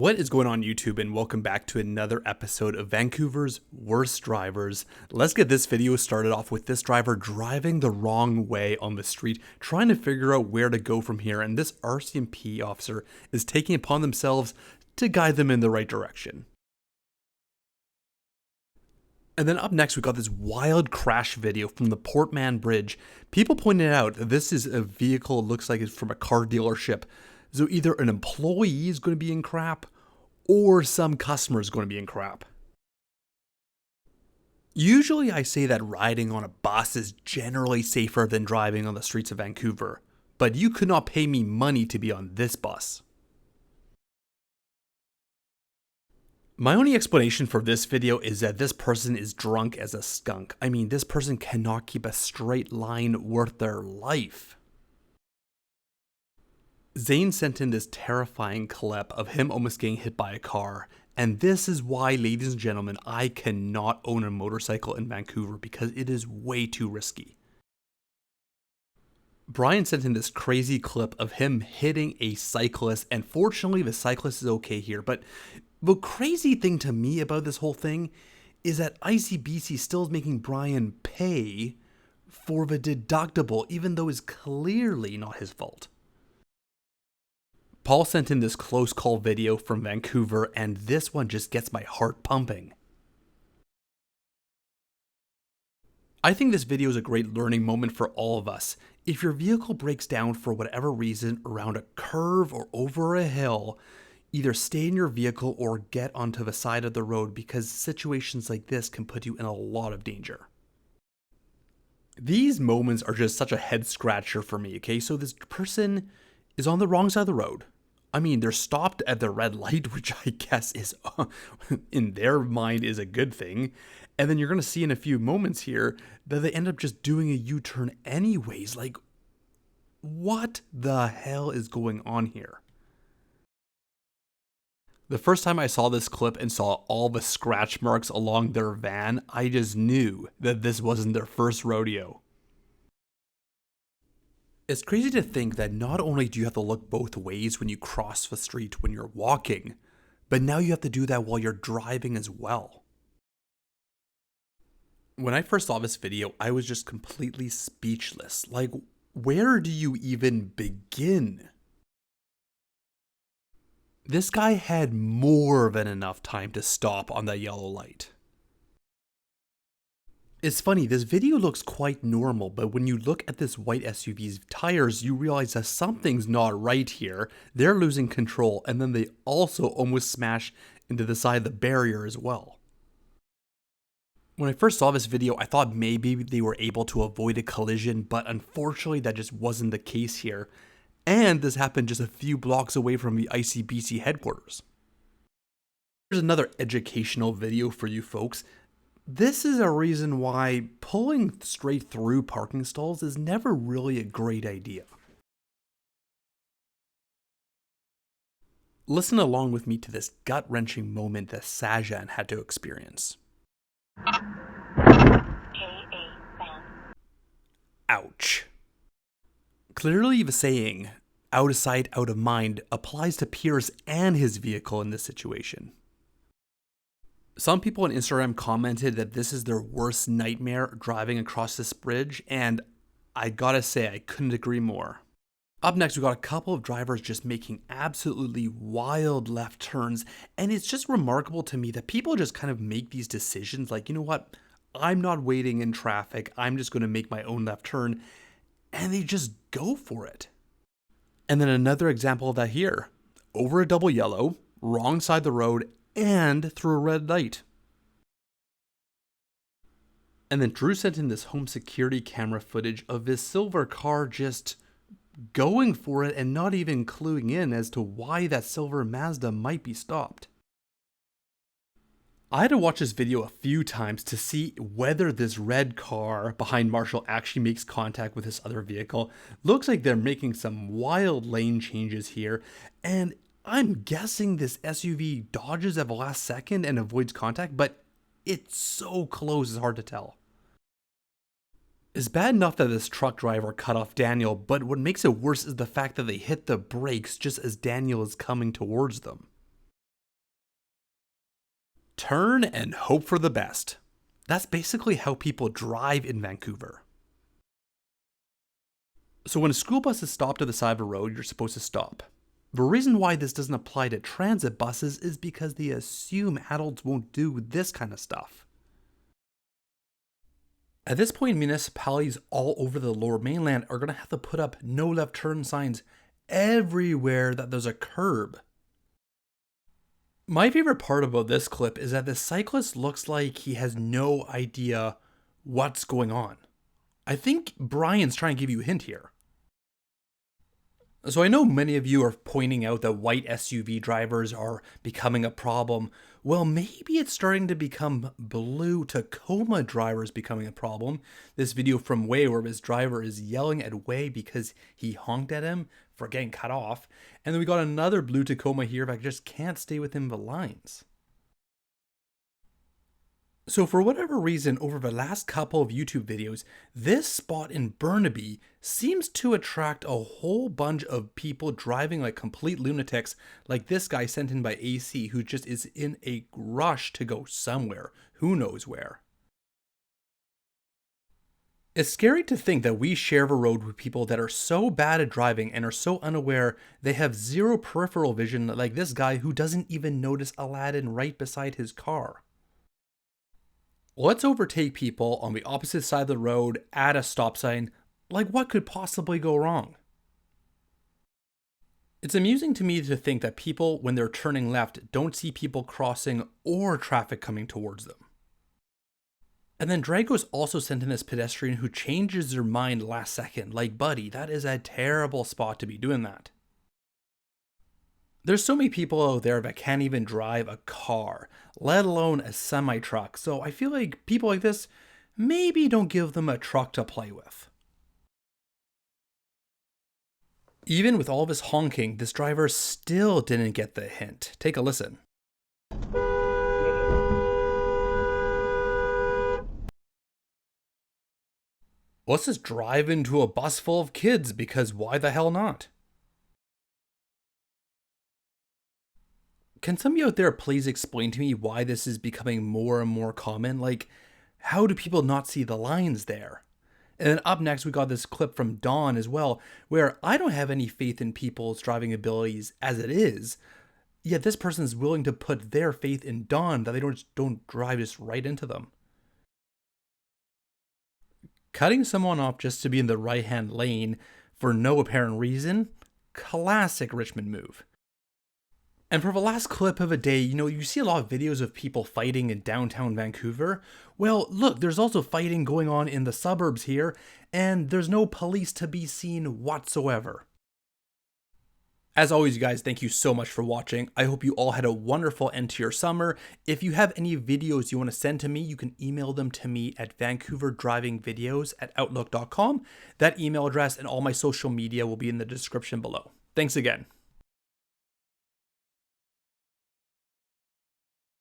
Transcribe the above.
What is going on YouTube, and welcome back to another episode of Vancouver's Worst Drivers. Let's get this video started off with this driver driving the wrong way on the street, trying to figure out where to go from here, and this RCMP officer is taking it upon themselves to guide them in the right direction. And then up next, we got this wild crash video from the Port Mann Bridge. People pointed out that this is a vehicle, looks like it's from a car dealership. So either an employee is going to be in crap, or some customer is going to be in crap. Usually I say that riding on a bus is generally safer than driving on the streets of Vancouver, but you could not pay me money to be on this bus. My only explanation for this video is that this person is drunk as a skunk. I mean, this person cannot keep a straight line worth their life. Zane sent in this terrifying clip of him almost getting hit by a car, and this is why, ladies and gentlemen, I cannot own a motorcycle in Vancouver because it is way too risky. Brian sent in this crazy clip of him hitting a cyclist, and fortunately the cyclist is okay here, but the crazy thing to me about this whole thing is that ICBC still is making Brian pay for the deductible, even though it's clearly not his fault. Paul sent in this close call video from Vancouver, and this one just gets my heart pumping. I think this video is a great learning moment for all of us. If your vehicle breaks down for whatever reason around a curve or over a hill, either stay in your vehicle or get onto the side of the road, because situations like this can put you in a lot of danger. These moments are just such a head scratcher for me, okay? So this person is on the wrong side of the road. I mean, they're stopped at the red light, which I guess is, in their mind, is a good thing. And then you're going to see in a few moments here that they end up just doing a U-turn anyways. Like, what the hell is going on here? The first time I saw this clip and saw all the scratch marks along their van, I just knew that this wasn't their first rodeo. It's crazy to think that not only do you have to look both ways when you cross the street when you're walking, but now you have to do that while you're driving as well. When I first saw this video, I was just completely speechless. Like, where do you even begin? This guy had more than enough time to stop on that yellow light. It's funny, this video looks quite normal, but when you look at this white SUV's tires, you realize that something's not right here. They're losing control, and then they also almost smash into the side of the barrier as well. When I first saw this video, I thought maybe they were able to avoid a collision, but unfortunately that just wasn't the case here. And this happened just a few blocks away from the ICBC headquarters. Here's another educational video for you folks. This is a reason why pulling straight through parking stalls is never really a great idea. Listen along with me to this gut-wrenching moment that Sajan had to experience. Ouch. Clearly the saying, out of sight, out of mind, applies to Pierce and his vehicle in this situation. Some people on Instagram commented that this is their worst nightmare driving across this bridge, and I gotta say, I couldn't agree more. Up next, we got a couple of drivers just making absolutely wild left turns, and it's just remarkable to me that people just kind of make these decisions like, you know what, I'm not waiting in traffic, I'm just gonna make my own left turn, and they just go for it. And then another example of that here, over a double yellow, wrong side of the road, and through a red light. And then Drew sent in this home security camera footage of this silver car just going for it and not even cluing in as to why that silver Mazda might be stopped. I had to watch this video a few times to see whether this red car behind Marshall actually makes contact with this other vehicle. Looks like they're making some wild lane changes here, and I'm guessing this SUV dodges at the last second and avoids contact, but it's so close it's hard to tell. It's bad enough that this truck driver cut off Daniel, but what makes it worse is the fact that they hit the brakes just as Daniel is coming towards them. Turn and hope for the best. That's basically how people drive in Vancouver. So when a school bus is stopped at the side of a road, you're supposed to stop. The reason why this doesn't apply to transit buses is because they assume adults won't do this kind of stuff. At this point, municipalities all over the Lower Mainland are going to have to put up no left turn signs everywhere that there's a curb. My favorite part about this clip is that the cyclist looks like he has no idea what's going on. I think Brian's trying to give you a hint here. So I know many of you are pointing out that white SUV drivers are becoming a problem. Well, maybe it's starting to become blue Tacoma drivers becoming a problem. This video from Way where his driver is yelling at Way because he honked at him for getting cut off. And then we got another blue Tacoma here that just can't stay within the lines. So for whatever reason, over the last couple of YouTube videos, this spot in Burnaby seems to attract a whole bunch of people driving like complete lunatics, like this guy sent in by AC who just is in a rush to go somewhere, who knows where. It's scary to think that we share a road with people that are so bad at driving and are so unaware they have zero peripheral vision, like this guy who doesn't even notice Aladdin right beside his car. Let's overtake people on the opposite side of the road at a stop sign. Like, what could possibly go wrong? It's amusing to me to think that people, when they're turning left, don't see people crossing or traffic coming towards them. And then Dragos also sent in this pedestrian who changes their mind last second. Like, buddy, that is a terrible spot to be doing that. There's so many people out there that can't even drive a car, let alone a semi-truck. So I feel like people like this, maybe don't give them a truck to play with. Even with all of his honking, this driver still didn't get the hint. Take a listen. Let's just drive into a bus full of kids because why the hell not? Can somebody out there please explain to me why this is becoming more and more common? Like, how do people not see the lines there? And then up next, we got this clip from Don as well, where I don't have any faith in people's driving abilities as it is, yet this person is willing to put their faith in Don that they don't drive just right into them. Cutting someone off just to be in the right-hand lane for no apparent reason, classic Richmond move. And for the last clip of a day, you see a lot of videos of people fighting in downtown Vancouver. Well, look, there's also fighting going on in the suburbs here, and there's no police to be seen whatsoever. As always, you guys, thank you so much for watching. I hope you all had a wonderful end to your summer. If you have any videos you want to send to me, you can email them to me at vancouverdrivingvideos@outlook.com. That email address and all my social media will be in the description below. Thanks again.